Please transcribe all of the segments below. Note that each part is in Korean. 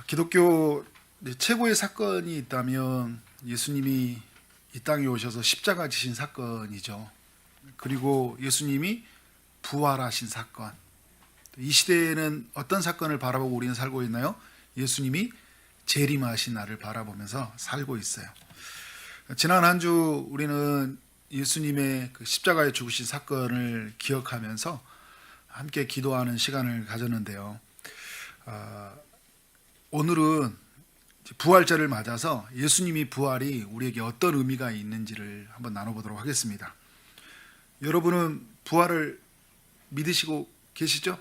기독교 최고의 사건이 있다면 예수님이 이 땅에 오셔서 십자가 지신 사건이죠. 그리고 예수님이 부활하신 사건. 이 시대에는 어떤 사건을 바라보고 우리는 살고 있나요? 예수님이 재림하신 날을 바라보면서 살고 있어요. 지난 한 주 우리는 예수님의 그 십자가에 죽으신 사건을 기억하면서 함께 기도하는 시간을 가졌는데요. 오늘은 부활절을 맞아서 예수님이 부활이 우리에게 어떤 의미가 있는지를 한번 나눠보도록 하겠습니다. 여러분은 부활을 믿으시고 계시죠?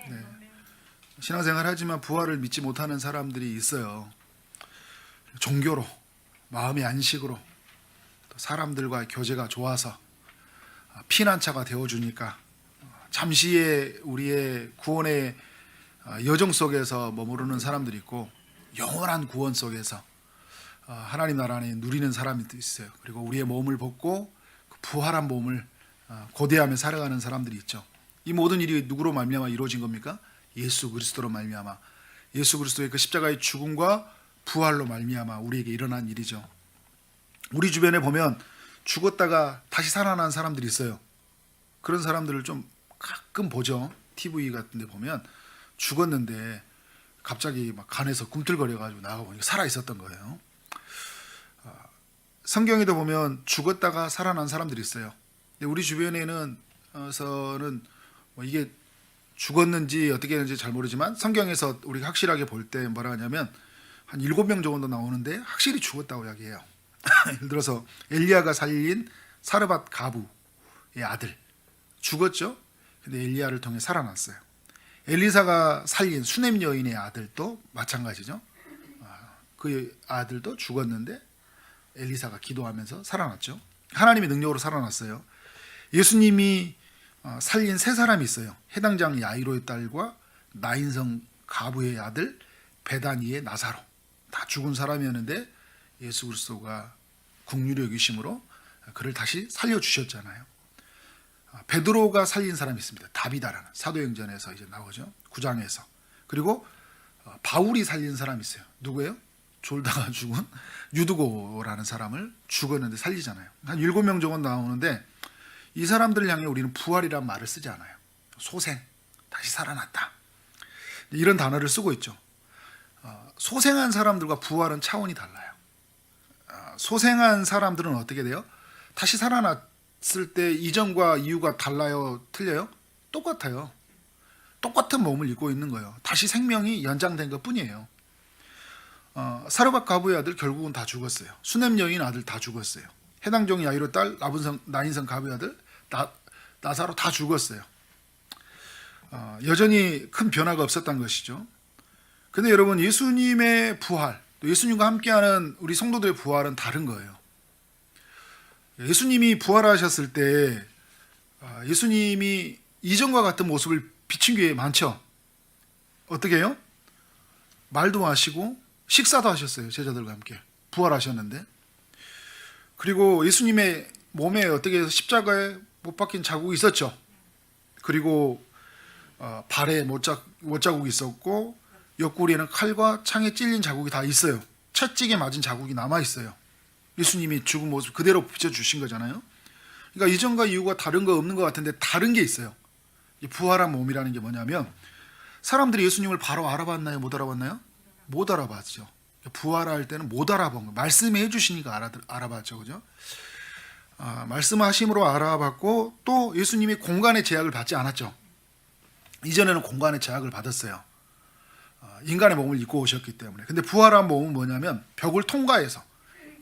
네. 신앙생활 하지만 부활을 믿지 못하는 사람들이 있어요. 종교로, 마음의 안식으로, 또 사람들과의 교제가 좋아서 피난처가 되어주니까 잠시의 우리의 구원의 여정 속에서 머무르는 사람들이 있고, 영원한 구원 속에서 하나님 나라 안에 누리는 사람이 있어요. 그리고 우리의 몸을 벗고 그 부활한 몸을 고대하며 살아가는 사람들이 있죠. 이 모든 일이 누구로 말미암아 이루어진 겁니까? 예수 그리스도로 말미암아, 예수 그리스도의 그 십자가의 죽음과 부활로 말미암아 우리에게 일어난 일이죠. 우리 주변에 보면 죽었다가 다시 살아난 사람들이 있어요. 그런 사람들을 좀 가끔 보죠. TV 같은 데 보면 죽었는데 갑자기 막 간에서 꿈틀거려가지고 나가 보니까 살아 있었던 거예요. 성경에도 보면 죽었다가 살아난 사람들이 있어요. 근데 우리 주변에는 뭐 이게 죽었는지 어떻게 했는지 잘 모르지만 성경에서 우리가 확실하게 볼 때 뭐라 하냐면 한 7명 정도 나오는데 확실히 죽었다고 이야기해요. 예를 들어서 엘리야가 살린 사르밧 가부의 아들 죽었죠. 근데 엘리야를 통해 살아났어요. 엘리사가 살린 수넴 여인의 아들도 마찬가지죠. 그 아들도 죽었는데 엘리사가 기도하면서 살아났죠. 하나님의 능력으로 살아났어요. 예수님이 살린 세 사람이 있어요. 해당장 야이로의 딸과 나인성 가부의 아들 베다니의 나사로. 다 죽은 사람이었는데 예수 그리스도가 긍휼히 여기심으로 그를 다시 살려주셨잖아요. 베드로가 살린 사람이 있습니다. 다비다라는, 사도행전에서 이제 나오죠. 9장에서. 그리고 바울이 살린 사람이 있어요. 누구예요? 졸다가 죽은 유두고라는 사람을 죽었는데 살리잖아요. 한 7명 정도 나오는데 이 사람들을 향해 우리는 부활이란 말을 쓰지 않아요. 소생, 다시 살아났다, 이런 단어를 쓰고 있죠. 소생한 사람들과 부활은 차원이 달라요. 소생한 사람들은 어떻게 돼요? 다시 살아났을 때 이전과 이유가 달라요? 틀려요? 똑같아요. 똑같은 몸을 입고 있는 거예요. 다시 생명이 연장된 것 뿐이에요. 사르밧 가부의 아들 결국은 다 죽었어요. 수넴 여인 아들 다 죽었어요. 해당종 야이로 딸 나인성 가부의 아들 나사로 다 죽었어요. 여전히 큰 변화가 없었던 것이죠. 근데 여러분, 예수님의 부활, 또 예수님과 함께하는 우리 성도들의 부활은 다른 거예요. 예수님이 부활하셨을 때 예수님이 이전과 같은 모습을 비춘 게 많죠. 어떻게 해요? 말도 하시고 식사도 하셨어요. 제자들과 함께 부활하셨는데. 그리고 예수님의 몸에 어떻게 해서 십자가에 못 박힌 자국이 있었죠. 그리고 발에 못자국이 있었고 옆구리에는 칼과 창에 찔린 자국이 다 있어요. 채찍에 맞은 자국이 남아 있어요. 예수님이 죽은 모습 그대로 비춰주신 거잖아요. 그러니까 이전과 이유가 다른 거 없는 것 같은데 다른 게 있어요. 부활한 몸이라는 게 뭐냐면, 사람들이 예수님을 바로 알아봤나요? 못 알아봤나요? 못 알아봤죠. 부활할 때는 못 알아본 거예요. 말씀해 주시니까 알아봤죠. 그죠? 말씀하심으로 알아봤고, 또 예수님이 공간의 제약을 받지 않았죠. 이전에는 공간의 제약을 받았어요. 인간의 몸을 입고 오셨기 때문에. 근데 부활한 몸은 뭐냐면 벽을 통과해서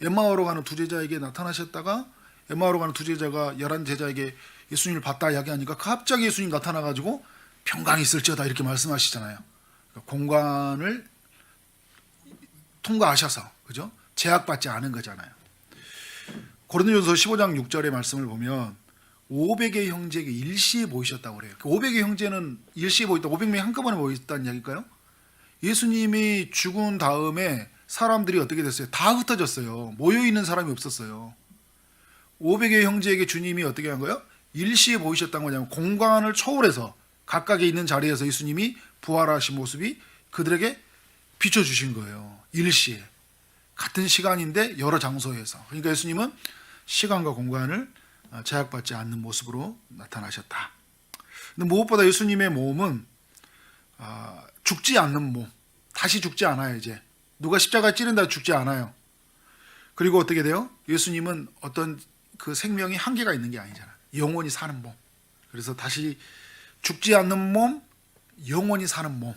엠마오로 가는 두 제자에게 나타나셨다가 엠마오로 가는 두 제자가 11제자에게 예수님을 봤다 이야기하니까 갑자기 예수님 나타나가지고 평강이 있을지어다 이렇게 말씀하시잖아요. 그러니까 공간을 통과하셔서, 그죠? 제약받지 않은 거잖아요. 고린도전서 15장 6절의 말씀을 보면 500의 형제에게 일시에 모이셨다고 그래요. 500의 형제는 일시에 모였다, 500명이 한꺼번에 모였다는 이야기일까요? 예수님이 죽은 다음에 사람들이 어떻게 됐어요? 다 흩어졌어요. 모여있는 사람이 없었어요. 500의 형제에게 주님이 어떻게 한 거예요? 일시에 보이셨다는 거냐면 공간을 초월해서 각각에 있는 자리에서 예수님이 부활하신 모습이 그들에게 비춰주신 거예요. 일시에. 같은 시간인데 여러 장소에서. 그러니까 예수님은 시간과 공간을 제약받지 않는 모습으로 나타나셨다. 근데 무엇보다 예수님의 몸은 죽지 않는 몸. 다시 죽지 않아요. 이제 누가 십자가에 찌른다 죽지 않아요. 그리고 어떻게 돼요? 예수님은 어떤 그 생명이 한계가 있는 게 아니잖아요. 영원히 사는 몸. 그래서 다시 죽지 않는 몸, 영원히 사는 몸.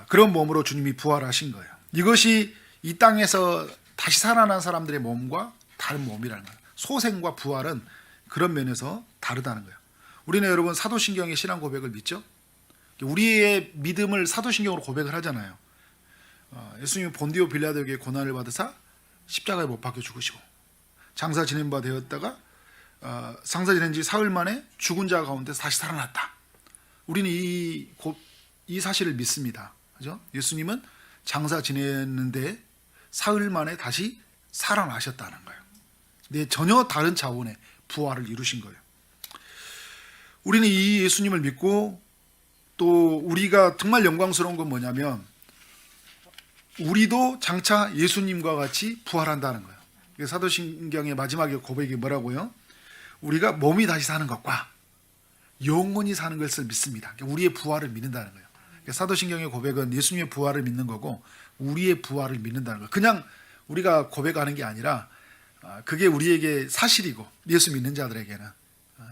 그런 몸으로 주님이 부활하신 거예요. 이것이 이 땅에서 다시 살아난 사람들의 몸과 다른 몸이라는 거예요. 소생과 부활은 그런 면에서 다르다는 거예요. 우리는 여러분 사도신경의 신앙 고백을 믿죠? 우리의 믿음을 사도신경으로 고백을 하잖아요. 예수님이 본디오 빌라도에게 고난을 받으사 십자가에 못 박혀 죽으시고 장사 지낸 바 되었다가 장사 지낸 지 사흘 만에 죽은 자 가운데서 다시 살아났다. 우리는 이 사실을 믿습니다. 그죠? 예수님은 장사 지냈는데 사흘 만에 다시 살아나셨다는 거예요. 근데 전혀 다른 차원의 부활을 이루신 거예요. 우리는 이 예수님을 믿고 또 우리가 정말 영광스러운 건 뭐냐면 우리도 장차 예수님과 같이 부활한다는 거예요. 사도신경의 마지막에 고백이 뭐라고요? 우리가 몸이 다시 사는 것과 영원히 사는 것을 믿습니다. 우리의 부활을 믿는다는 거예요. 사도신경의 고백은 예수님의 부활을 믿는 거고 우리의 부활을 믿는다는 거예요. 그냥 우리가 고백하는 게 아니라 그게 우리에게 사실이고 예수 믿는 자들에게는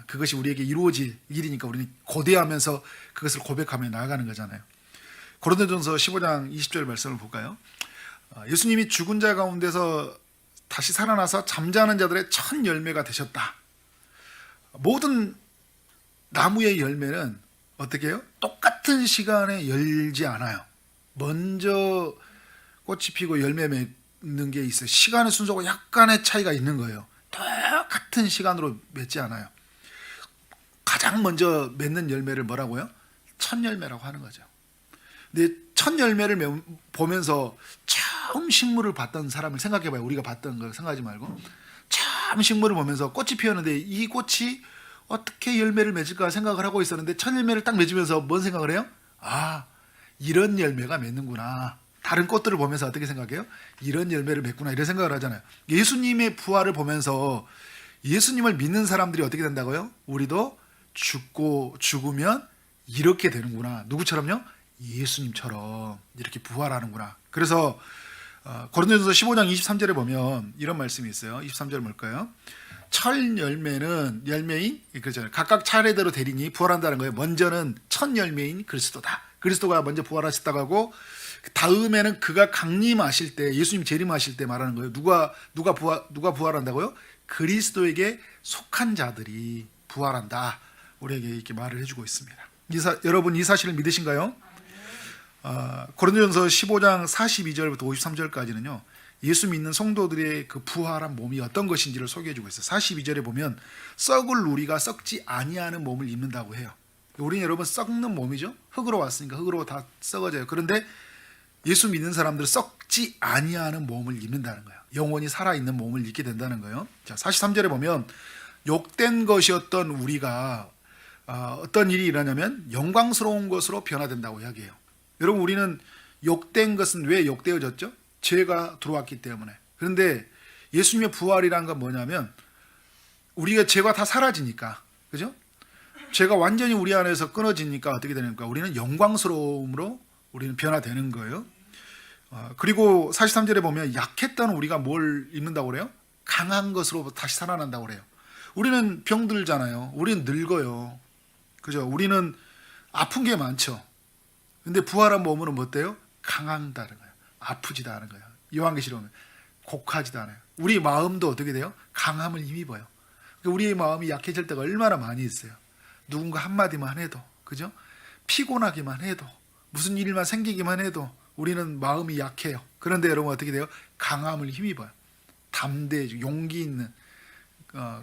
그것이 우리에게 이루어질 일이니까 우리는 고대하면서 그것을 고백하며 나아가는 거잖아요. 고린도전서 15장 20절 말씀을 볼까요? 예수님이 죽은 자 가운데서 다시 살아나서 잠자는 자들의 첫 열매가 되셨다. 모든 나무의 열매는 어떻게 해요? 똑같은 시간에 열지 않아요. 먼저 꽃이 피고 열매 맺는 게 있어요. 시간의 순서가 약간의 차이가 있는 거예요. 똑같은 시간으로 맺지 않아요. 가장 먼저 맺는 열매를 뭐라고요? 첫 열매라고 하는 거죠. 근데 첫 열매를 보면서 처음 식물을 봤던 사람을 생각해봐요. 우리가 봤던 걸 생각하지 말고 처음 식물을 보면서 꽃이 피었는데 이 꽃이 어떻게 열매를 맺을까 생각을 하고 있었는데 첫 열매를 딱 맺으면서 뭔 생각을 해요? 이런 열매가 맺는구나. 다른 꽃들을 보면서 어떻게 생각해요? 이런 열매를 맺구나 이런 생각을 하잖아요. 예수님의 부활을 보면서 예수님을 믿는 사람들이 어떻게 된다고요? 우리도 죽으면 이렇게 되는구나. 누구처럼요? 예수님처럼 이렇게 부활하는구나. 그래서 고린도전서 15장 23절에 보면 이런 말씀이 있어요. 23절 뭘까요? 첫 열매는 열매인 그렇잖아요. 각각 차례대로 되리니 부활한다는 거예요. 먼저는 첫 열매인 그리스도다. 그리스도가 먼저 부활하셨다고 하고 다음에는 그가 강림하실 때 예수님 재림하실 때 말하는 거예요. 누가 부활한다고요? 그리스도에게 속한 자들이 부활한다. 우리에게 이렇게 말을 해주고 있습니다. 여러분 이 사실을 믿으신가요? 고린도전서 15장 42절부터 53절까지는요. 예수 믿는 성도들의 그 부활한 몸이 어떤 것인지를 소개해주고 있어요. 42절에 보면 썩을 우리가 썩지 아니하는 몸을 입는다고 해요. 우리는 여러분 썩는 몸이죠. 흙으로 왔으니까 흙으로 다 썩어져요. 그런데 예수 믿는 사람들은 썩지 아니하는 몸을 입는다는 거예요. 영원히 살아있는 몸을 입게 된다는 거예요. 자, 43절에 보면 욕된 것이었던 우리가 어떤 일이 일어나냐면 영광스러운 것으로 변화된다고 이야기해요. 여러분 우리는 욕된 것은 왜 욕되어졌죠? 죄가 들어왔기 때문에. 그런데 예수님의 부활이란 건 뭐냐면 우리가 죄가 다 사라지니까, 그죠? 죄가 완전히 우리 안에서 끊어지니까 어떻게 되는가? 우리는 영광스러움으로 우리는 변화되는 거예요. 그리고 43절에 보면 약했던 우리가 뭘 입는다고 그래요? 강한 것으로 다시 살아난다고 그래요. 우리는 병들잖아요. 우리는 늙어요. 그죠? 우리는 아픈 게 많죠. 근데 부활한 몸은 뭐 어때요? 강한다는 거예요. 아프지도 않은 거예요. 요한계시록 보면 곡하지도 않아요. 우리 마음도 어떻게 돼요? 강함을 힘입어요. 그러니까 우리의 마음이 약해질 때가 얼마나 많이 있어요. 누군가 한마디만 해도, 그죠? 피곤하기만 해도, 무슨 일만 생기기만 해도 우리는 마음이 약해요. 그런데 여러분 어떻게 돼요? 강함을 힘입어요. 담대해지고 용기 있는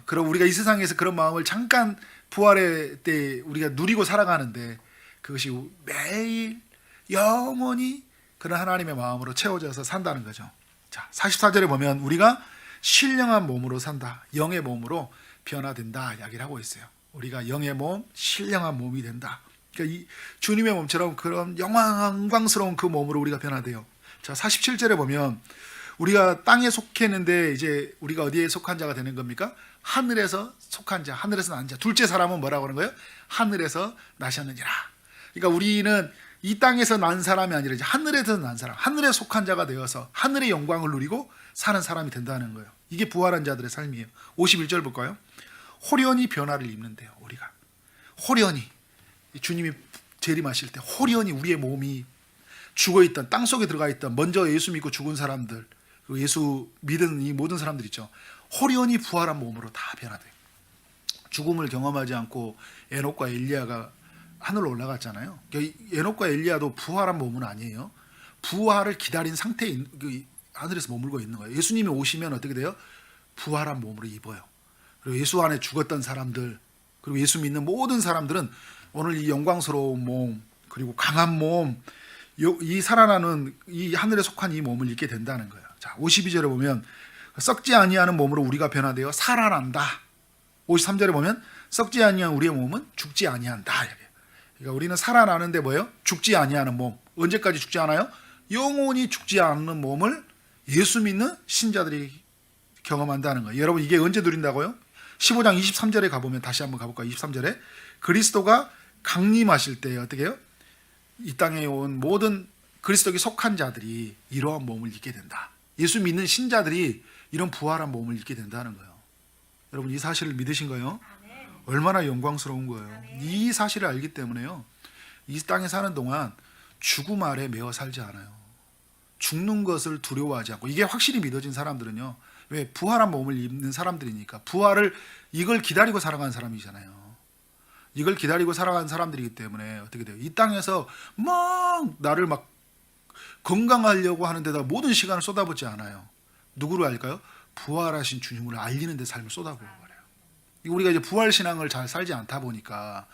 그럼 우리가 이 세상에서 그런 마음을 잠깐 부활의 때 우리가 누리고 살아가는데 그것이 매일 영원히 그런 하나님의 마음으로 채워져서 산다는 거죠. 자, 44절에 보면 우리가 신령한 몸으로 산다. 영의 몸으로 변화된다 이야기를 하고 있어요. 우리가 영의 몸, 신령한 몸이 된다. 그러니까 이 주님의 몸처럼 그런 영광스러운 그 몸으로 우리가 변화돼요. 자, 47절에 보면 우리가 땅에 속했는데 이제 우리가 어디에 속한 자가 되는 겁니까? 하늘에서 속한 자, 하늘에서 난 자. 둘째 사람은 뭐라고 하는 거예요? 하늘에서 나셨느니라. 그러니까 우리는 이 땅에서 난 사람이 아니라 이제 하늘에서 난 사람, 하늘에 속한 자가 되어서 하늘의 영광을 누리고 사는 사람이 된다는 거예요. 이게 부활한 자들의 삶이에요. 51절 볼까요? 호련히 변화를 입는데요. 우리가 호련히, 주님이 재림하실 때 호련히 우리의 몸이 죽어있던, 땅속에 들어가 있던, 먼저 예수 믿고 죽은 사람들, 그리고 예수 믿은 이 모든 사람들 있죠. 호련히 부활한 몸으로 다 변화돼요. 죽음을 경험하지 않고 에녹과 엘리야가 하늘로 올라갔잖아요. 에녹과 엘리야도 부활한 몸은 아니에요. 부활을 기다린 상태에 하늘에서 머물고 있는 거예요. 예수님이 오시면 어떻게 돼요? 부활한 몸으로 입어요. 그리고 예수 안에 죽었던 사람들, 그리고 예수 믿는 모든 사람들은 오늘 이 영광스러운 몸, 그리고 강한 몸, 이 살아나는 이 하늘에 속한 이 몸을 입게 된다는 거예요. 자, 52절에 보면 썩지 아니하는 몸으로 우리가 변화되어 살아난다. 53절에 보면 썩지 아니한 우리의 몸은 죽지 아니한다. 그러니까 우리는 살아나는데 뭐예요? 죽지 아니하는 몸. 언제까지 죽지 않아요? 영원히 죽지 않는 몸을 예수 믿는 신자들이 경험한다는 거예요. 여러분, 이게 언제 누린다고요? 15장 23절에 가보면, 다시 한번 가볼까요? 23절에 그리스도가 강림하실 때 어떻게 해요? 이 땅에 온 모든 그리스도에 속한 자들이 이러한 몸을 입게 된다. 예수 믿는 신자들이 이런 부활한 몸을 입게 된다는 거예요. 여러분, 이 사실을 믿으신 거예요? 얼마나 영광스러운 거예요. 이 사실을 알기 때문에요, 이 땅에 사는 동안 죽음 아래 매어 살지 않아요. 죽는 것을 두려워하지 않고, 이게 확실히 믿어진 사람들은요, 왜? 부활한 몸을 입는 사람들이니까. 부활을, 이걸 기다리고 살아가는 사람이잖아요. 이걸 기다리고 살아가는 사람들이기 때문에 어떻게 돼요? 이 땅에서 막 나를 막 건강하려고 하는 데다 모든 시간을 쏟아붓지 않아요. 누구를 알까요? 부활하신 주님을 알리는 데 삶을 쏟아부어 버려요. 우리가 이제 부활 신앙을 잘 살지 않다 보니까,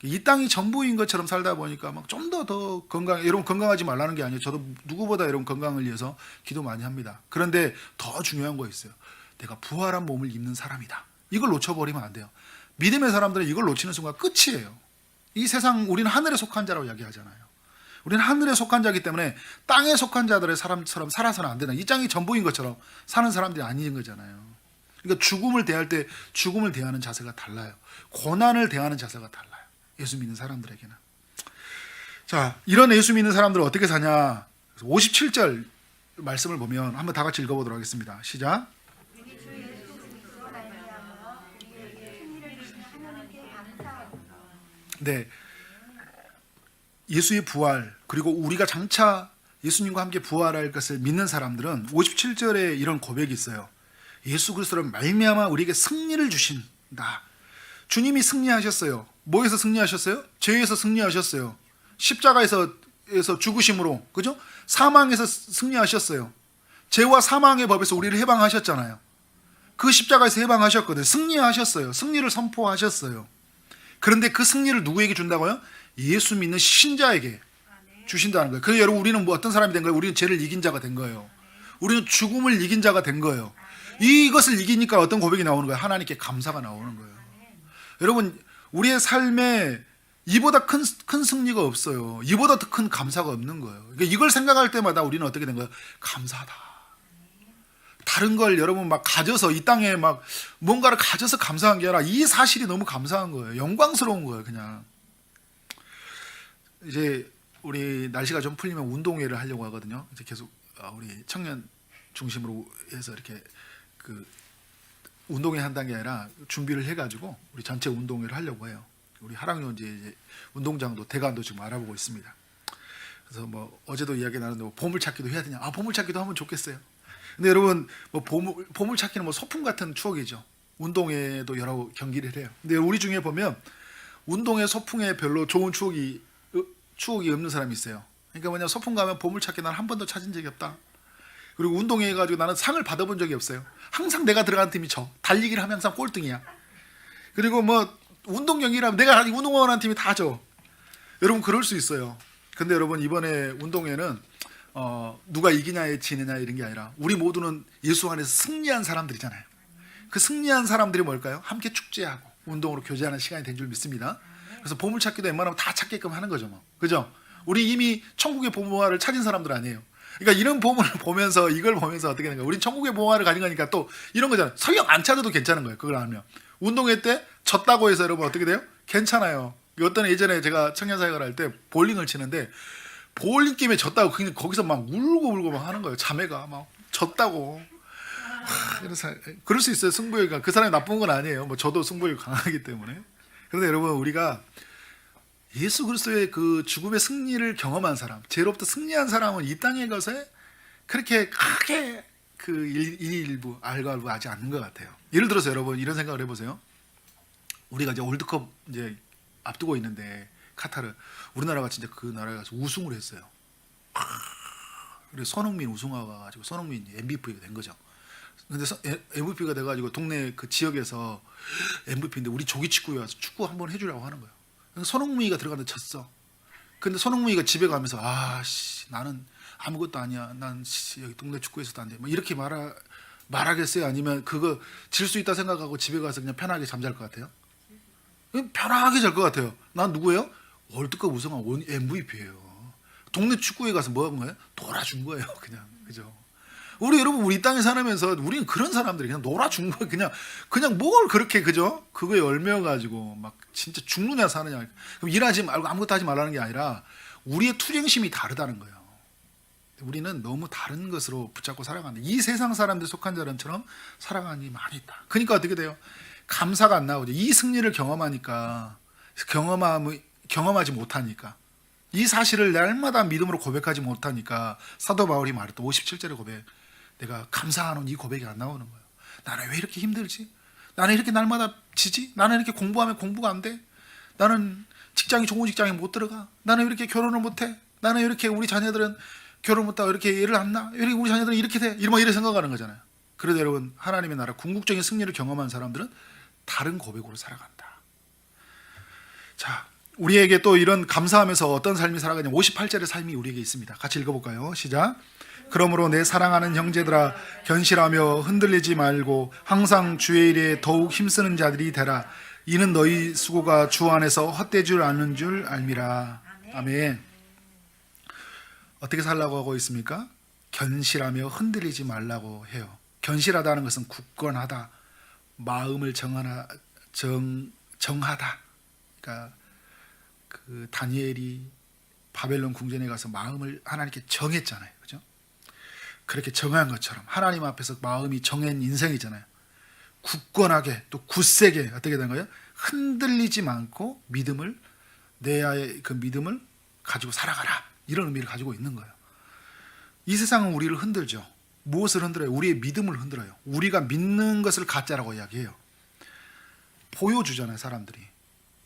이 땅이 전부인 것처럼 살다 보니까 막 좀 더 건강, 여러분 건강하지 말라는 게 아니에요. 저도 누구보다 여러분 건강을 위해서 기도 많이 합니다. 그런데 더 중요한 거 있어요. 내가 부활한 몸을 입는 사람이다. 이걸 놓쳐버리면 안 돼요. 믿음의 사람들은 이걸 놓치는 순간 끝이에요. 이 세상, 우리는 하늘에 속한 자라고 이야기하잖아요. 우리는 하늘에 속한 자이기 때문에 땅에 속한 자들의 사람처럼 살아서는 안 되나. 이 땅이 전부인 것처럼 사는 사람들이 아닌 거잖아요. 그러니까 죽음을 대할 때 죽음을 대하는 자세가 달라요. 고난을 대하는 자세가 달라요. 예수 믿는 사람들에게는. 자, 이런 예수 믿는 사람들은 어떻게 사냐? 57절 말씀을 보면 한번 다 같이 읽어보도록 하겠습니다. 시작. 네, 예수의 부활, 그리고 우리가 장차 예수님과 함께 부활할 것을 믿는 사람들은 57절에 이런 고백이 있어요. 예수 그리스도로 말미암아 우리에게 승리를 주신다. 주님이 승리하셨어요. 뭐에서 승리하셨어요? 죄에서 승리하셨어요. 십자가에서 죽으심으로, 그죠? 사망에서 승리하셨어요. 죄와 사망의 법에서 우리를 해방하셨잖아요. 그 십자가에서 해방하셨거든요. 승리하셨어요. 승리를 선포하셨어요. 그런데 그 승리를 누구에게 준다고요? 예수 믿는 신자에게 주신다는 거예요. 그래서 여러분, 우리는 뭐 어떤 사람이 된 거예요? 우리는 죄를 이긴 자가 된 거예요. 우리는 죽음을 이긴 자가 된 거예요. 이것을 이기니까 어떤 고백이 나오는 거예요? 하나님께 감사가 나오는 거예요. 여러분, 우리의 삶에 이보다 큰 승리가 없어요. 이보다 더 큰 감사가 없는 거예요. 그러니까 이걸 생각할 때마다 우리는 어떻게 된 거예요? 감사하다. 다른 걸 여러분 막 가져서, 이 땅에 막 뭔가를 가져서 감사한 게 아니라 이 사실이 너무 감사한 거예요. 영광스러운 거예요, 그냥. 이제 우리 날씨가 좀 풀리면 운동회를 하려고 하거든요. 이제 계속 우리 청년 중심으로 해서 이렇게 그 운동회 한다는 게 아니라 준비를 해가지고 우리 전체 운동회를 하려고 해요. 우리 하랑용지 이제 운동장도 대관도 지금 알아보고 있습니다. 그래서 뭐 어제도 이야기 나눴는데 뭐 보물찾기도 해야 되냐? 보물찾기도 하면 좋겠어요. 근데 여러분, 뭐 보물찾기는 뭐 소풍 같은 추억이죠. 운동회도 여러 경기를 해요. 근데 우리 중에 보면 운동회, 소풍에 별로 좋은 추억이 없는 사람이 있어요. 그러니까 뭐냐, 소풍 가면 보물찾기 난 한 번도 찾은 적이 없다. 그리고 운동회 해가지고 나는 상을 받아본 적이 없어요. 항상 내가 들어간 팀이 져. 달리기를 하면 항상 꼴등이야. 그리고 뭐 운동 경기를 하면 내가 운동원하는 팀이 다 져. 여러분, 그럴 수 있어요. 근데 여러분, 이번에 운동회는 누가 이기냐에 지느냐 이런 게 아니라 우리 모두는 예수 안에서 승리한 사람들이잖아요. 그 승리한 사람들이 뭘까요? 함께 축제하고 운동으로 교제하는 시간이 된 줄 믿습니다. 그래서 보물찾기도 웬만하면 다 찾게끔 하는 거죠, 뭐. 그죠? 우리 이미 천국의 보물을 찾은 사람들 아니에요. 그러니까 이런 보물을 보면서 이걸 보면서 어떻게 되는 거야? 우린 천국의 보물을 가진 거니까 또 이런 거잖아요. 설령 안 찾아도 괜찮은 거예요. 그걸 알면. 운동회 때 졌다고 해서 여러분 어떻게 돼요? 괜찮아요. 어떤 예전에 제가 청년사역을 할 때 볼링을 치는데 볼링 게임에 졌다고 그냥 거기서 막 울고 막 하는 거예요. 자매가 막 졌다고. 그럴 수 있어요. 승부욕이 그 사람이 나쁜 건 아니에요. 뭐 저도 승부욕이 강하기 때문에. 그런데 여러분 우리가 예수 그리스도의 그 죽음의 승리를 경험한 사람, 죄로부터 승리한 사람은 이 땅의 것에 그렇게 크게 그 일부 알고 하지 않는 것 같아요. 예를 들어서 여러분 이런 생각을 해보세요. 우리가 이제 월드컵 이제 앞두고 있는데 카타르 우리나라가 진짜 그 나라에 가서 우승을 했어요. 그래서 손흥민 우승해가지고 손흥민이 MVP가 된 거죠. 근데 MVP가 돼가지고 동네 그 지역에서 MVP인데 우리 조기축구에 와서 축구 한번 해주라고 하는 거예요. 손흥민이가 들어가는데 졌어. 근데 손흥민이가 집에 가면서 나는 아무것도 아니야. 난 여기 동네 축구에서도 안 돼. 뭐 이렇게 말하겠어요? 아니면 그거 질 수 있다 생각하고 집에 가서 그냥 편하게 잠잘 것 같아요? 편하게 잘 것 같아요. 난 누구예요? 월드컵 우승한 MVP예요. 동네 축구에 가서 뭐 한 거예요? 놀아준 거예요. 그냥 그죠? 여러분 이 땅에 살면서 우리는 그런 사람들이 그냥 놀아준 거예요. 그냥 뭘 그렇게 그죠? 그거에 얽매여가지고 막 진짜 죽느냐 사느냐. 그럼 일하지 말고 아무것도 하지 말라는 게 아니라 우리의 투쟁심이 다르다는 거예요. 우리는 너무 다른 것으로 붙잡고 살아가는 이 세상 사람들 속한 사람처럼 살아가는 게 많이 있다. 그러니까 어떻게 돼요? 감사가 안 나오죠. 이 승리를 경험하니까 경험하지 못하니까 이 사실을 날마다 믿음으로 고백하지 못하니까 사도 바울이 말했던 57절의 고백, 내가 감사하는 이 고백이 안 나오는 거예요. 나는 왜 이렇게 힘들지? 나는 이렇게 날마다 지지? 나는 이렇게 공부하면 공부가 안 돼? 나는 좋은 직장에 못 들어가? 나는 왜 이렇게 결혼을 못해? 나는 왜 이렇게 우리 자녀들은 결혼 못하고 이렇게 애를 안 낳아? 왜 이렇게 우리 자녀들은 이렇게 돼? 이렇게 생각하는 거잖아요. 그래도 여러분 하나님의 나라 궁극적인 승리를 경험한 사람들은 다른 고백으로 살아간다. 자, 우리에게 또 이런 감사하면서 어떤 삶이 살아가냐 58절의 삶이 우리에게 있습니다. 같이 읽어볼까요? 시작. 그러므로 내 사랑하는 형제들아 견실하며 흔들리지 말고 항상 주의 일에 더욱 힘쓰는 자들이 되라. 이는 너희 수고가 주 안에서 헛되지 않은 줄 알미라. 아멘. 어떻게 살라고 하고 있습니까? 견실하며 흔들리지 말라고 해요. 견실하다는 것은 굳건하다, 마음을 정하다. 그러니까 그 다니엘이 바벨론 궁전에 가서 마음을 하나님께 정했잖아요. 그죠? 그렇게 정한 것처럼 하나님 앞에서 마음이 정한 인생이잖아요. 굳건하게 또 굳세게 어떻게 된 거예요? 흔들리지 않고 내 그 믿음을 가지고 살아가라. 이런 의미를 가지고 있는 거예요. 이 세상은 우리를 흔들죠. 무엇을 흔들어요? 우리의 믿음을 흔들어요. 우리가 믿는 것을 가짜라고 이야기해요. 보여주잖아요, 사람들이.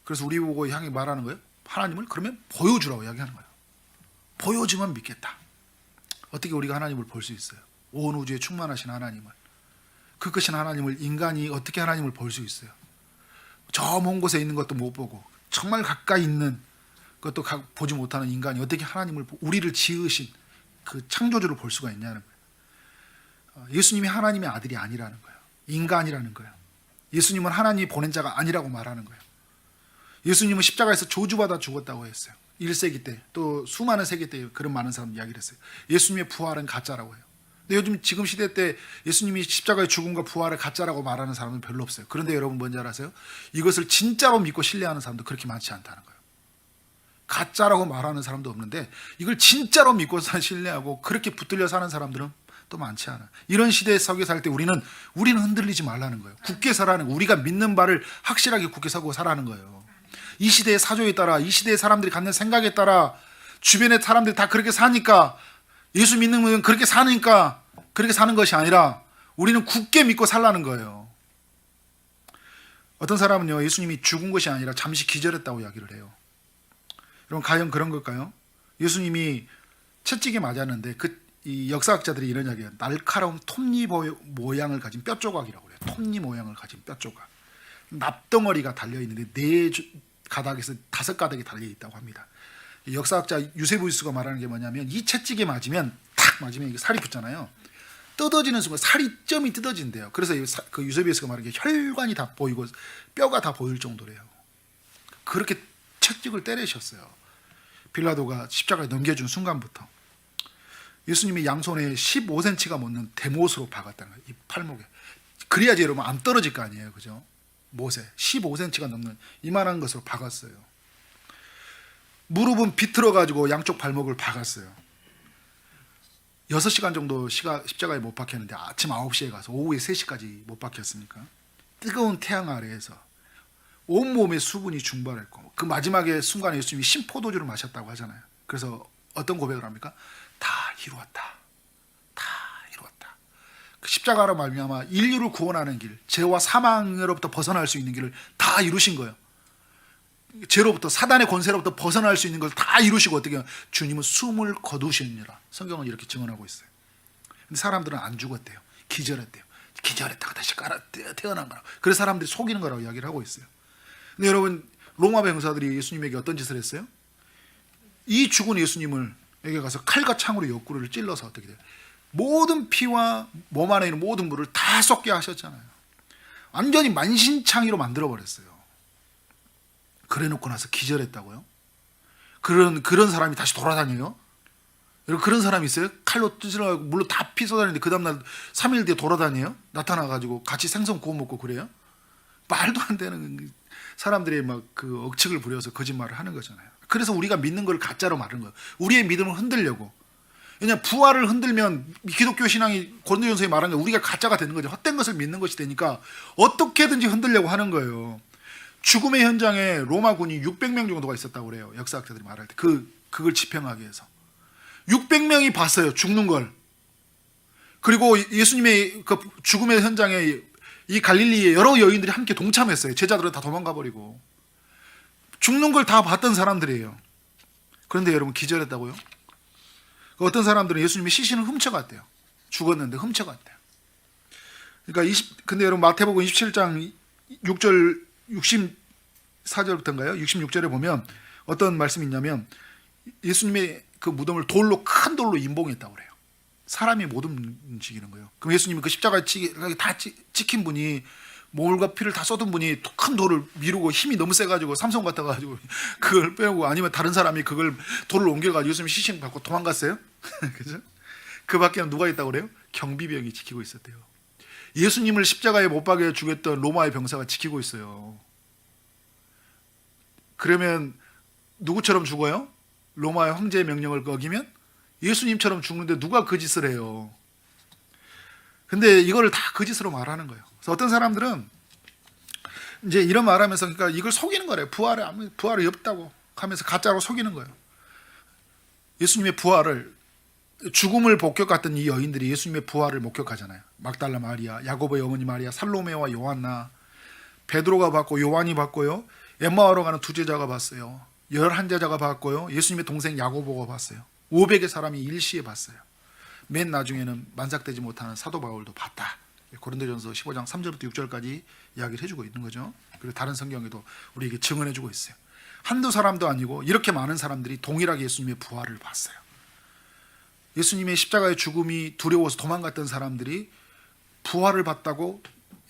그래서 우리 보고 향해 말하는 거예요. 하나님을 그러면 보여주라고 이야기하는 거예요. 보여주면 믿겠다. 어떻게 우리가 하나님을 볼 수 있어요? 온 우주에 충만하신 하나님을, 그 크신 하나님을 인간이 어떻게 하나님을 볼 수 있어요? 저 먼 곳에 있는 것도 못 보고 정말 가까이 있는 것도 보지 못하는 인간이 어떻게 우리를 지으신 그 창조주를 볼 수가 있냐는 거예요. 예수님이 하나님의 아들이 아니라는 거예요. 인간이라는 거예요. 예수님은 하나님이 보낸 자가 아니라고 말하는 거예요. 예수님은 십자가에서 저주받아 죽었다고 했어요. 1세기 때, 또 수많은 세기 때 그런 많은 사람 이야기를 했어요. 예수님의 부활은 가짜라고 해요. 근데 지금 시대 때 예수님이 십자가의 죽음과 부활을 가짜라고 말하는 사람은 별로 없어요. 그런데 여러분 뭔지 알아세요? 이것을 진짜로 믿고 신뢰하는 사람도 그렇게 많지 않다는 거예요. 가짜라고 말하는 사람도 없는데 이걸 진짜로 믿고 신뢰하고 그렇게 붙들려 사는 사람들은 또 많지 않아요. 이런 시대에 서게 살 때 우리는 흔들리지 말라는 거예요. 굳게 살라는 거예요. 우리가 믿는 바를 확실하게 굳게 서고 살라는 거예요. 이 시대의 사조에 따라, 이 시대의 사람들이 갖는 생각에 따라, 주변의 사람들이 다 그렇게 사니까, 예수 믿는 분은 그렇게 사니까 그렇게 사는 것이 아니라 우리는 굳게 믿고 살라는 거예요. 어떤 사람은요, 예수님이 죽은 것이 아니라 잠시 기절했다고 이야기를 해요. 여러분 과연 그런 걸까요? 예수님이 채찍에 맞았는데 이 역사학자들이 이런 이야기해요. 날카로운 톱니 모양을 가진 뼈 조각이라고 해요. 톱니 모양을 가진 뼈 조각. 납덩어리가 달려 있는데 4가닥에서 5가닥이 달려 있다고 합니다. 역사학자 유세부이스가 말하는 게 뭐냐면 이 채찍에 맞으면 탁 맞으면 이게 살이 붙잖아요. 뜯어지는 순간 살이점이 뜯어진대요. 그래서 그 유세부이스가 말하는 게 혈관이 다 보이고 뼈가 다 보일 정도래요. 그렇게 채찍을 때리셨어요. 빌라도가 십자가에 넘겨준 순간부터 예수님이 양손에 15cm가 못는 대못으로 박았다는 거예요. 이 팔목에. 그래야지 여러분 안 떨어질 거 아니에요, 그죠? 못에 15cm가 넘는 이만한 것으로 박았어요. 무릎은 비틀어 가지고 양쪽 발목을 박았어요. 6시간 정도 십자가에 못 박혔는데 아침 9시에 가서 오후에 3시까지 못 박혔으니까 뜨거운 태양 아래에서 온몸에 수분이 증발했고 그 마지막에 순간에 예수님이 신포도주를 마셨다고 하잖아요. 그래서 어떤 고백을 합니까? 다 이루었다. 다 이루었다. 그 십자가로 말미암아 인류를 구원하는 길, 죄와 사망으로부터 벗어날 수 있는 길을 다 이루신 거예요. 죄로부터 사단의 권세로부터 벗어날 수 있는 걸 다 이루시고 어떻게 주님은 숨을 거두시니라. 성경은 이렇게 증언하고 있어요. 근데 사람들은 안 죽었대요. 기절했대요. 기절했다가 다시 태어난 거라고. 그래서 사람들이 속이는 거라고 이야기를 하고 있어요. 근데 여러분 로마 병사들이 예수님에게 어떤 짓을 했어요? 이 죽은 예수님을 에게 가서 칼과 창으로 옆구리를 찔러서 어떻게 돼요? 모든 피와 몸 안에 있는 모든 물을 다 쏟게 하셨잖아요. 완전히 만신창이로 만들어 버렸어요. 그래 놓고 나서 기절했다고요? 그런 사람이 다시 돌아다녀요? 여러분 그런 사람이 있어요? 칼로 찔러가지고 물로 다 피 쏟아내는데 그 다음날 3일 뒤에 돌아다녀요? 나타나가지고 같이 생선 구워 먹고 그래요? 말도 안 되는 사람들이 막 그 억측을 부려서 거짓말을 하는 거잖아요. 그래서 우리가 믿는 걸 가짜로 말하는 거예요. 우리의 믿음을 흔들려고. 왜냐하면 부활을 흔들면 기독교 신앙이 고린도전서에 말한 게 우리가 가짜가 되는 거죠. 헛된 것을 믿는 것이 되니까 어떻게든지 흔들려고 하는 거예요. 죽음의 현장에 로마군이 600명 정도가 있었다고 그래요. 역사학자들이 말할 때 그걸 지평하기 위해서 600명이 봤어요. 죽는 걸. 그리고 예수님의 그 죽음의 현장에 이 갈릴리의 여러 여인들이 함께 동참했어요. 제자들은 다 도망가 버리고 죽는 걸 다 봤던 사람들이에요. 그런데 여러분 기절했다고요? 어떤 사람들은 예수님의 시신을 훔쳐갔대요. 죽었는데 훔쳐갔대요. 그러니까 근데 여러분 마태복음 27장 6절 64절부터인가요? 66절에 보면 어떤 말씀이 있냐면 예수님의 그 무덤을 큰 돌로 임봉했다고 그래요. 사람이 못 움직이는 거예요. 그럼 예수님이 그 십자가에 다 찍힌 분이 몸과 피를 다 쏟은 분이 큰 돌을 미루고 힘이 너무 세가지고 삼성 같아가지고 그걸 빼고 아니면 다른 사람이 그걸 돌을 옮겨가지고 예수님 시신 받고 도망갔어요? 그죠? 그 밖에는 누가 있다고 그래요? 경비병이 지키고 있었대요. 예수님을 십자가에 못 박여 죽였던 로마의 병사가 지키고 있어요. 그러면 누구처럼 죽어요? 로마의 황제의 명령을 어기면 예수님처럼 죽는데 누가 그 짓을 해요? 근데 이거를 다 거짓으로 말하는 거예요. 그래서 어떤 사람들은 이제 이런 말하면서 그러니까 이걸 속이는 거래요. 부활이 없다고 하면서 가짜로 속이는 거예요. 예수님의 부활을 죽음을 목격했던 이 여인들이 예수님의 부활을 목격하잖아요. 막달라 마리아, 야고보의 어머니 마리아, 살로메와 요한나, 베드로가 봤고 요한이 봤고요. 엠마오로 가는 두 제자가 봤어요. 11제자가 봤고요. 예수님의 동생 야고보가 봤어요. 500의 사람이 일시에 봤어요. 맨 나중에는 만삭되지 못하는 사도 바울도 봤다. 고린도전서 15장 3절부터 6절까지 이야기를 해주고 있는 거죠. 그리고 다른 성경에도 우리에게 증언해주고 있어요. 한두 사람도 아니고 이렇게 많은 사람들이 동일하게 예수님의 부활을 봤어요. 예수님의 십자가의 죽음이 두려워서 도망갔던 사람들이 부활을 봤다고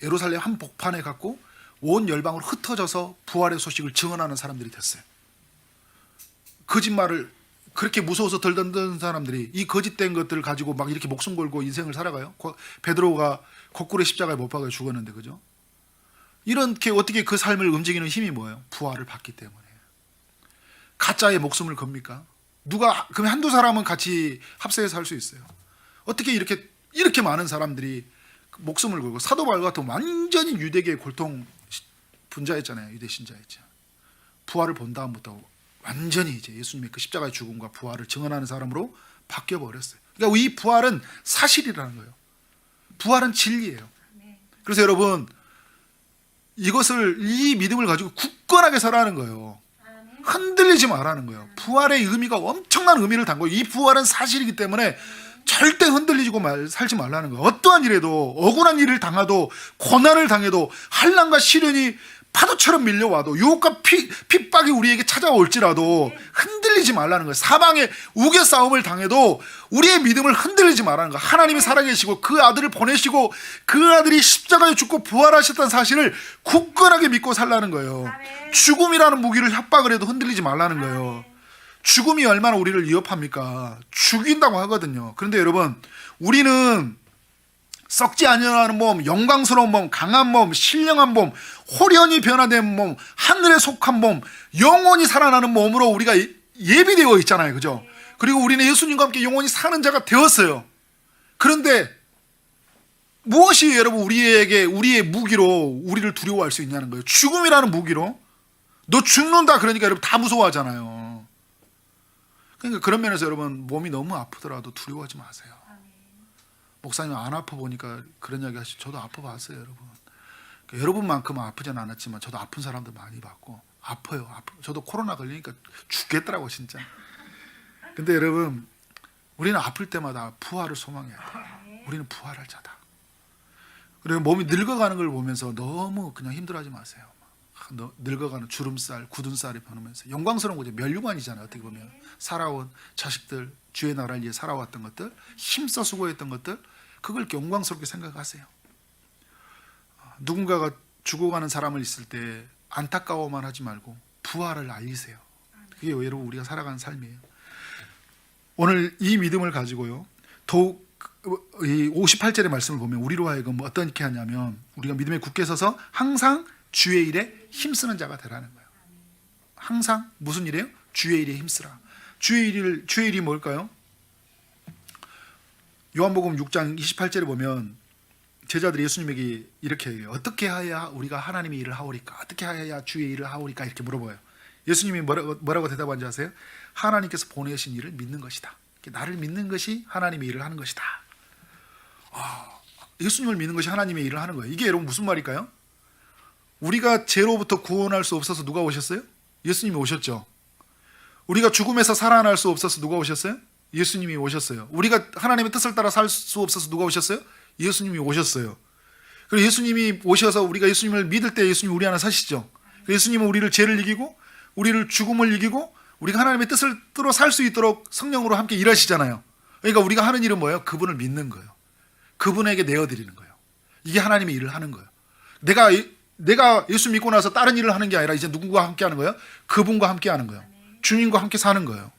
예루살렘 한복판에 갔고 온 열방으로 흩어져서 부활의 소식을 증언하는 사람들이 됐어요. 거짓말을 그렇게 무서워서 덜던 사람들이 이 거짓된 것들을 가지고 막 이렇게 목숨 걸고 인생을 살아가요. 베드로가 거꾸로 십자가에 못 박아 죽었는데, 그죠? 이렇게 어떻게 그 삶을 움직이는 힘이 뭐예요? 부활을 받기 때문에. 가짜의 목숨을 겁니까? 그럼 한두 사람은 같이 합세해서 할 수 있어요. 어떻게 이렇게 많은 사람들이 목숨을 걸고, 사도 바울 같은 완전히 유대계의 골통 분자였잖아요. 유대 신자였죠. 부활을 본 다음부터 완전히 이제 예수님의 그 십자가의 죽음과 부활을 증언하는 사람으로 바뀌어 버렸어요. 그러니까 이 부활은 사실이라는 거예요. 부활은 진리예요. 그래서 여러분 이 믿음을 가지고 굳건하게 살아가는 거예요. 흔들리지 말라는 거예요. 부활의 의미가 엄청난 의미를 담고, 이 부활은 사실이기 때문에 절대 흔들리고 살지 말라는 거예요. 어떠한 일에도, 억울한 일을 당해도, 고난을 당해도, 환난과 시련이 파도처럼 밀려와도 유혹과 핍박이 우리에게 찾아올지라도 흔들리지 말라는 거예요. 사방에 우겨 싸움을 당해도 우리의 믿음을 흔들리지 말라는 거예요. 하나님이 살아계시고 그 아들을 보내시고 그 아들이 십자가에 죽고 부활하셨다는 사실을 굳건하게 믿고 살라는 거예요. 죽음이라는 무기를 협박을 해도 흔들리지 말라는 거예요. 죽음이 얼마나 우리를 위협합니까? 죽인다고 하거든요. 그런데 여러분, 우리는 썩지 아니하는 몸, 영광스러운 몸, 강한 몸, 신령한 몸, 호련히 변화된 몸, 하늘에 속한 몸, 영원히 살아나는 몸으로 우리가 예비되어 있잖아요. 그죠? 그리고 우리는 예수님과 함께 영원히 사는 자가 되었어요. 그런데 무엇이 여러분 우리의 무기로 우리를 두려워할 수 있냐는 거예요. 죽음이라는 무기로. 너 죽는다 그러니까 여러분 다 무서워하잖아요. 그러니까 그런 면에서 여러분 몸이 너무 아프더라도 두려워하지 마세요. 목사님 안 아파 보니까 그런 이야기 하시죠. 저도 아파 봤어요, 여러분. 그러니까 여러분만큼은 아프진 않았지만 저도 아픈 사람들 많이 봤고 아파요. 저도 코로나 걸리니까 죽겠더라고 진짜. 근데 여러분, 우리는 아플 때마다 부활을 소망해야 돼요. 우리는 부활할 자다. 그리고 몸이 늙어가는 걸 보면서 너무 그냥 힘들어하지 마세요. 늙어가는 주름살, 굳은 살이 변하면서 영광스러운 거죠. 멸류관이잖아요. 어떻게 보면 살아온 자식들, 주의 나라를 위해 살아왔던 것들, 힘써 수고했던 것들, 그걸 영광스럽게 생각하세요. 누군가가 죽어가는 사람을 있을 때 안타까워만 하지 말고 부활을 알리세요. 그게 여러분 우리가 살아가는 삶이에요. 오늘 이 믿음을 가지고요, 더욱 이 58절의 말씀을 보면 우리로 하여금 어떻게 하냐면 우리가 믿음에 굳게 서서 항상 주의 일에 힘쓰는 자가 되라는 거예요. 항상 무슨 일이에요? 주의 일에 힘쓰라. 주의 일이 뭘까요? 요한복음 6장 28절에 보면 제자들이 예수님에게 이렇게 얘기해요. 어떻게 해야 우리가 하나님의 일을 하오리까? 어떻게 해야 주의 일을 하오리까? 이렇게 물어봐요. 예수님이 뭐라고 대답한지 아세요? 하나님께서 보내신 일을 믿는 것이다. 나를 믿는 것이 하나님의 일을 하는 것이다. 예수님을 믿는 것이 하나님의 일을 하는 거예요. 이게 여러분 무슨 말일까요? 우리가 죄로부터 구원할 수 없어서 누가 오셨어요? 예수님이 오셨죠. 우리가 죽음에서 살아날 수 없어서 누가 오셨어요? 예수님이 오셨어요. 우리가 하나님의 뜻을 따라 살 수 없어서 누가 오셨어요? 예수님이 오셨어요. 그리고 예수님이 오셔서 우리가 예수님을 믿을 때 예수님이 우리 안에 사시죠. 예수님은 우리를 죄를 이기고 우리를 죽음을 이기고 우리가 하나님의 뜻을 따라 살 수 있도록 성령으로 함께 일하시잖아요. 그러니까 우리가 하는 일은 뭐예요? 그분을 믿는 거예요. 그분에게 내어드리는 거예요. 이게 하나님의 일을 하는 거예요. 내가 예수 믿고 나서 다른 일을 하는 게 아니라 이제 누군가와 함께 하는 거예요? 그분과 함께 하는 거예요. 주님과 함께 사는 거예요.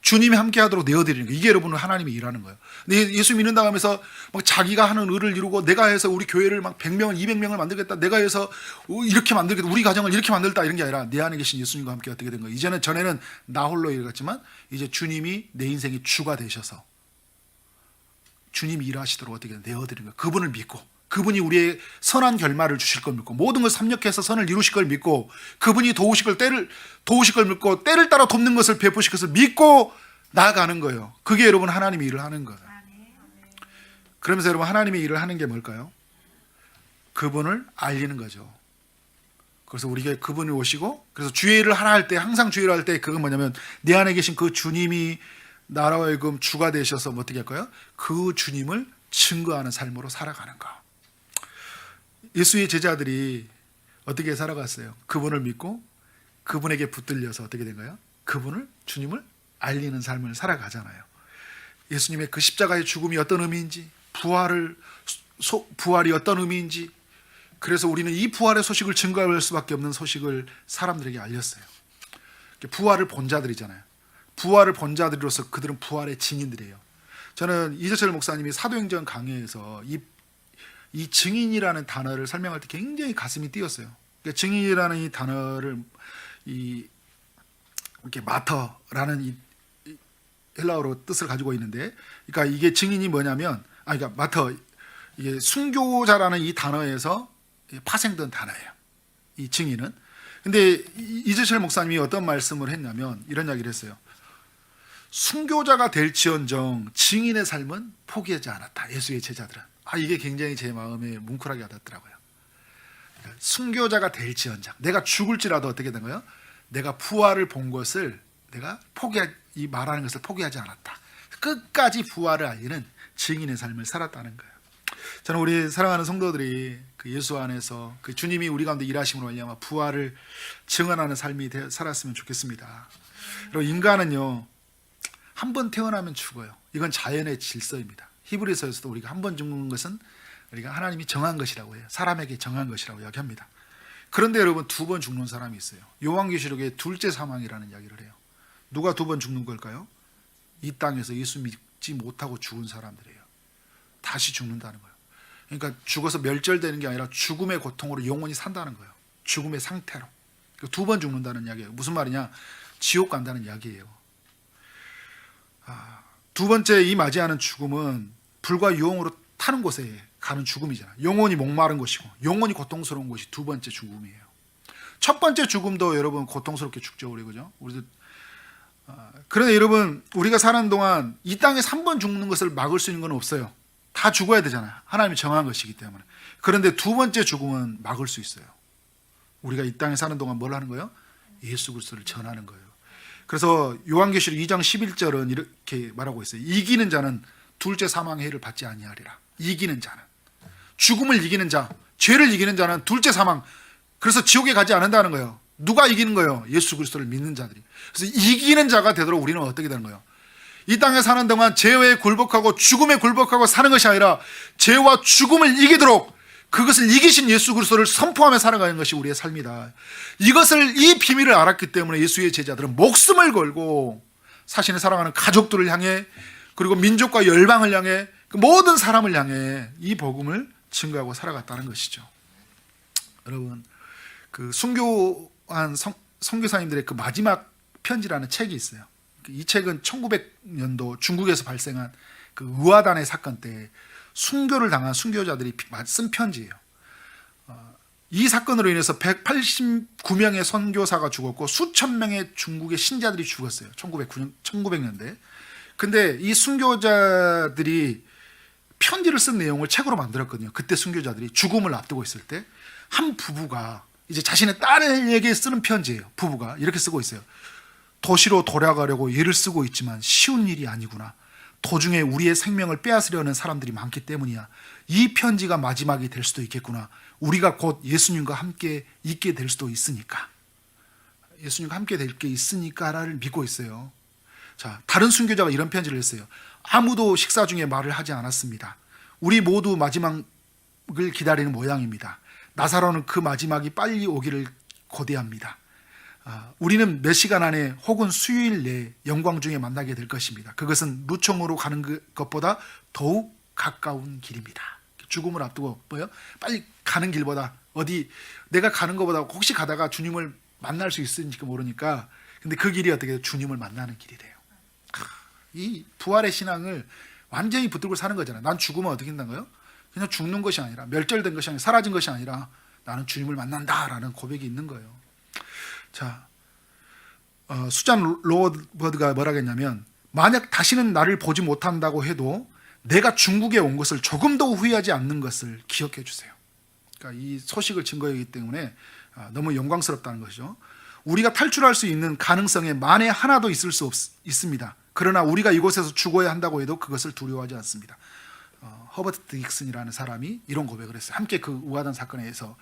주님이 함께 하도록 내어드리는 거예요. 이게 여러분은 하나님이 일하는 거예요. 근데 예수 믿는다고 하면서 막 자기가 하는 의를 이루고 내가 해서 우리 교회를 막 100명을 200명을 만들겠다. 내가 해서 이렇게 만들겠다. 우리 가정을 이렇게 만들다 이런 게 아니라 내 안에 계신 예수님과 함께 어떻게 된 거예요. 전에는 나 홀로 일갔지만 이제 주님이 내 인생의 주가 되셔서 주님이 일하시도록 어떻게 내어드리는 거예요. 그분을 믿고 그분이 우리의 선한 결말을 주실 걸 믿고 모든 걸 섭렵해서 선을 이루실 걸 믿고 그분이 도우실 걸 믿고 때를 따라 돕는 것을 베푸실 것을 믿고 나아가는 거예요. 그게 여러분 하나님의 일을 하는 거예요. 그러면서 여러분 하나님의 일을 하는 게 뭘까요? 그분을 알리는 거죠. 그래서 우리가 그분이 오시고 그래서 주의 일을 하라 할 때 항상 주의 일을 할 때 그건 뭐냐면 내 안에 계신 그 주님이 나라와 하여금 주가 되셔서 뭐 어떻게 할까요? 그 주님을 증거하는 삶으로 살아가는 거. 예수의 제자들이 어떻게 살아갔어요? 그분을 믿고 그분에게 붙들려서 어떻게 된 거예요? 그분을 주님을 알리는 삶을 살아가잖아요. 예수님의 그 십자가의 죽음이 어떤 의미인지 부활이 어떤 의미인지 그래서 우리는 이 부활의 소식을 증거할 수밖에 없는 소식을 사람들에게 알렸어요. 부활을 본 자들이잖아요. 부활을 본 자들로서 그들은 부활의 증인들이에요. 저는 이재철 목사님이 사도행전 강해에서 이 증인이라는 단어를 설명할 때 굉장히 가슴이 뛰었어요. 그러니까 증인이라는 이 단어를 이렇게 마터라는 이 헬라어로 뜻을 가지고 있는데, 그러니까 이게 증인이 뭐냐면, 그러니까 마터 이게 순교자라는 이 단어에서 파생된 단어예요. 이 증인은. 근데 이재철 목사님이 어떤 말씀을 했냐면 이런 이야기를 했어요. 순교자가 될지언정 증인의 삶은 포기하지 않았다. 예수의 제자들은. 이게 굉장히 제 마음에 뭉클하게 와닿더라고요. 순교자가 될지언정 내가 죽을지라도 어떻게 된 거예요? 내가 부활을 본 것을 내가 이 말하는 것을 포기하지 않았다. 끝까지 부활을 알리는 증인의 삶을 살았다는 거예요. 저는 우리 사랑하는 성도들이 그 예수 안에서 그 주님이 우리 가운데 일하심으로 말미암아 부활을 증언하는 삶이 살았으면 좋겠습니다. 그리고 인간은요, 한 번 태어나면 죽어요. 이건 자연의 질서입니다. 히브리서에서도 우리가 한 번 죽는 것은 우리가 하나님이 정한 것이라고 해요. 사람에게 정한 것이라고 이야기합니다. 그런데 여러분, 두 번 죽는 사람이 있어요. 요한계시록에 둘째 사망이라는 이야기를 해요. 누가 두 번 죽는 걸까요? 이 땅에서 예수 믿지 못하고 죽은 사람들이에요. 다시 죽는다는 거예요. 그러니까 죽어서 멸절되는 게 아니라 죽음의 고통으로 영원히 산다는 거예요. 죽음의 상태로. 두 번 죽는다는 이야기예요. 무슨 말이냐? 지옥 간다는 이야기예요. 두 번째 이 맞이하는 죽음은 불과 유황으로 타는 곳에 가는 죽음이잖아요. 영원히 목마른 것이고 영원히 고통스러운 것이 두 번째 죽음이에요. 첫 번째 죽음도 여러분 고통스럽게 죽죠, 우리 그죠? 우리도. 그런데 여러분, 우리가 사는 동안 이 땅에서 한 번 죽는 것을 막을 수 있는 건 없어요. 다 죽어야 되잖아요. 하나님이 정한 것이기 때문에. 그런데 두 번째 죽음은 막을 수 있어요. 우리가 이 땅에 사는 동안 뭘 하는 거예요? 예수 그리스도를 전하는 거예요. 그래서 요한계시록 2장 11절은 이렇게 말하고 있어요. 이기는 자는 둘째 사망의 해를 받지 아니하리라. 이기는 자는, 죽음을 이기는 자, 죄를 이기는 자는 둘째 사망, 그래서 지옥에 가지 않는다는 거예요. 누가 이기는 거예요? 예수 그리스도를 믿는 자들이. 그래서 이기는 자가 되도록 우리는 어떻게 되는 거예요? 이 땅에 사는 동안 죄에 굴복하고 죽음에 굴복하고 사는 것이 아니라 죄와 죽음을 이기도록 그것을 이기신 예수 그리스도를 선포하며 살아가는 것이 우리의 삶이다. 이 비밀을 알았기 때문에 예수의 제자들은 목숨을 걸고 자신의 사랑하는 가족들을 향해, 그리고 민족과 열방을 향해, 그 모든 사람을 향해 이 복음을 증거하고 살아갔다는 것이죠. 여러분, 그 순교한 선교사님들의 그 마지막 편지라는 책이 있어요. 이 책은 1900년도 중국에서 발생한 그 의화단의 사건 때 순교를 당한 순교자들이 쓴 편지예요. 이 사건으로 인해서 189명의 선교사가 죽었고 수천 명의 중국의 신자들이 죽었어요. 1900년대. 근데 이 순교자들이 편지를 쓴 내용을 책으로 만들었거든요. 그때 순교자들이 죽음을 앞두고 있을 때 한 부부가 이제 자신의 딸에게 쓰는 편지예요. 부부가 이렇게 쓰고 있어요. 도시로 돌아가려고 애를 쓰고 있지만 쉬운 일이 아니구나. 도중에 우리의 생명을 빼앗으려는 사람들이 많기 때문이야. 이 편지가 마지막이 될 수도 있겠구나. 우리가 곧 예수님과 함께 있게 될 수도 있으니까. 예수님과 함께 될 게 있으니까를 믿고 있어요. 자, 다른 순교자가 이런 편지를 했어요. 아무도 식사 중에 말을 하지 않았습니다. 우리 모두 마지막을 기다리는 모양입니다. 나사로는 그 마지막이 빨리 오기를 고대합니다. 우리는 몇 시간 안에 혹은 수요일 내에 영광 중에 만나게 될 것입니다. 그것은 루총으로 가는 것보다 더욱 가까운 길입니다. 죽음을 앞두고 빨리 가는 길보다, 내가 가는 것보다 혹시 가다가 주님을 만날 수 있을지 모르니까, 근데 그 길이 어떻게 돼요? 주님을 만나는 길이래요. 이 부활의 신앙을 완전히 붙들고 사는 거잖아요. 난 죽으면 어떻게 된다는 거예요? 그냥 죽는 것이 아니라, 멸절된 것이 아니라, 사라진 것이 아니라 나는 주님을 만난다라는 고백이 있는 거예요. 자, 수잔 로버드가 뭐라 했냐면, 만약 다시는 나를 보지 못한다고 해도 내가 중국에 온 것을 조금도 후회하지 않는 것을 기억해 주세요. 그러니까 이 소식을 증거하기 때문에 너무 영광스럽다는 것이죠. 우리가 탈출할 수 있는 가능성에 만에 하나도 있을 수 있습니다. 그러나 우리가 이곳에서 죽어야 한다고 해도 그것을 두려워하지 않습니다. 허버트 딕슨이라는 사람이 이런 고백을 했어요. 함께 그 우하단 사건에서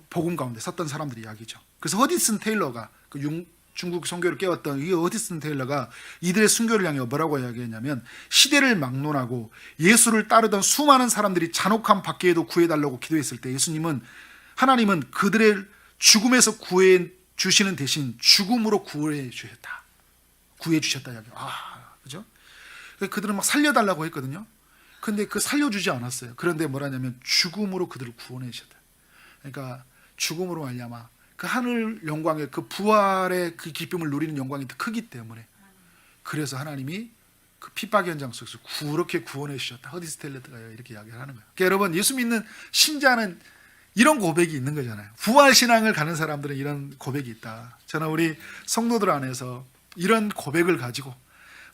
복음 가운데 섰던 사람들의 이야기죠. 그래서 허디슨 테일러가 그 중국 선교를 깨웠던 이 허디슨 테일러가 이들의 순교를 향해 뭐라고 이야기했냐면, 시대를 막론하고 예수를 따르던 수많은 사람들이 잔혹한 박해에도 구해달라고 기도했을 때 하나님은 그들의 죽음에서 구해 주시는 대신 죽음으로 구해 주셨다 이야기. 그죠? 그들은 막 살려달라고 했거든요. 근데 그 살려주지 않았어요. 그런데 뭐라냐면 죽음으로 그들을 구원해 주셨다. 그러니까 죽음으로 말미암아 그 하늘 영광의 그 부활의 그 기쁨을 누리는 영광이 더 크기 때문에, 그래서 하나님이 그 핍박 현장 속에서 그렇게 구원해 주셨다. 허디슨 테일러가 이렇게 이야기를 하는 거예요. 그러니까 여러분, 예수 믿는 신자는 이런 고백이 있는 거잖아요. 부활 신앙을 가는 사람들은 이런 고백이 있다. 저는 우리 성도들 안에서 이런 고백을 가지고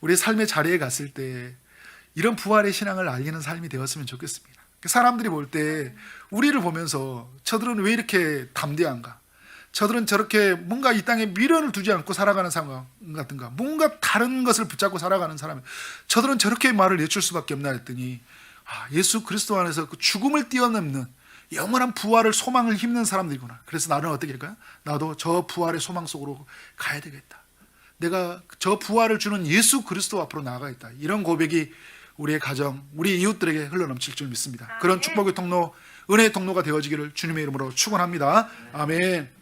우리 삶의 자리에 갔을 때 이런 부활의 신앙을 알리는 삶이 되었으면 좋겠습니다. 사람들이 볼 때 우리를 보면서 저들은 왜 이렇게 담대한가? 저들은 저렇게 뭔가 이 땅에 미련을 두지 않고 살아가는 사람 같은가? 뭔가 다른 것을 붙잡고 살아가는 사람, 저들은 저렇게 말을 내줄 수밖에 없나 했더니 예수 그리스도 안에서 그 죽음을 뛰어넘는 영원한 부활을 소망을 힘는 사람들이구나. 그래서 나는 어떻게 할까요? 나도 저 부활의 소망 속으로 가야 되겠다. 내가 저 부활을 주는 예수 그리스도 앞으로 나아가겠다. 이런 고백이 우리의 가정, 우리 이웃들에게 흘러넘칠 줄 믿습니다. 그런 축복의 통로, 은혜의 통로가 되어지기를 주님의 이름으로 축원합니다. 아멘.